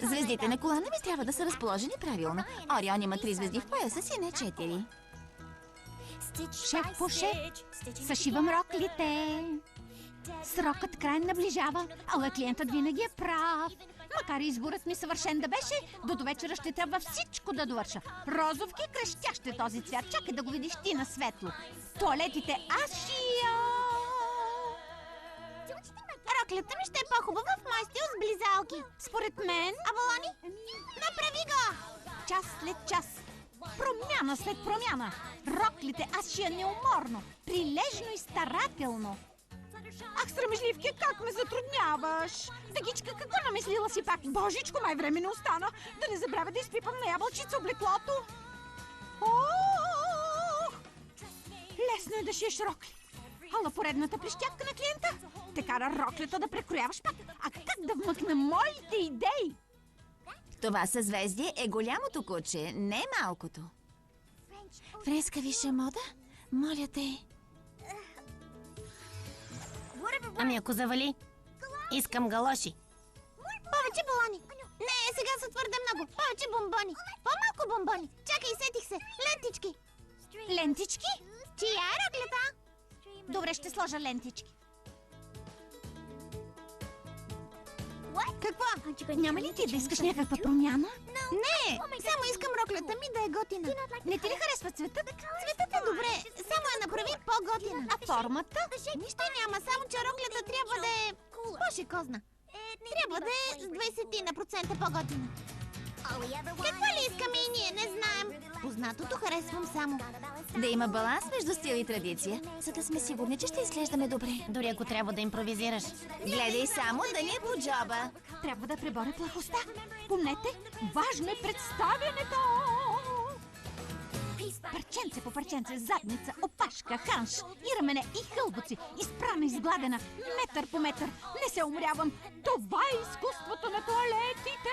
Звездите на колана ми трябва да са разположени правилно. Орион има 3 звезди в пояса си, не 4. Шеф по шеф, съшивам роклите. Срокът край наближава, ала клиентът винаги е прав. Макар изборът ми съвършен да беше, до вечера ще трябва всичко да довърша. Розовки, крещящ е този цвят. Чакай да го видиш ти на светло. Туалетите аз шия. Роклята ми ще е по-хубава в мой стил с близалки. Според мен... А балони? Направи го! Час след час. Промяна след промяна. Роклите аз шия неуморно, прилежно и старателно. Ах, срамежливки, как ме затрудняваш! Дъгичка, какво намислила си пак? Божичко, май време не остана. Да не забравя да изпипам на ябълчица облеклото. Ох! Лесно е да шиеш рокли. Ала поредната плещявка на клиента те кара роклята да прекрояваш пак. А как да вмъкна моите идеи? Това съзвездие е голямото куче, не малкото. Фреска висша мода? Моля те. Ами ако завали, искам галоши. Повече балони. Не, сега са твърде много. Повече бомбони. По-малко бомбони. Чакай, сетих се. Лентички. Лентички? Чия е роклята? Добре, ще сложа лентички. Какво? Няма ли ти да искаш някаква промяна? Не, само искам роклята ми да е готина. Не ти ли харесва цветът? Цветът е добре, само я направи по-готина. А формата? Нищо няма, само че роклята трябва да е по-шикозна. Трябва да е с 20% по-готина. Какво ли искаме и ние, не знаем. Познатото харесвам само. Да има баланс между стил и традиция, за да сме сигурни, че ще изглеждаме добре. Дори ако трябва да импровизираш. Гледай само да ни е по джоба. Трябва да преборя плахостта. Помнете, важно е представянето! Парченце по парченце, задница, опашка, ханш и рамене, и хълбоци, изпрана, изгладена, метър по метър. Не се умрявам. Това е изкуството на туалетите!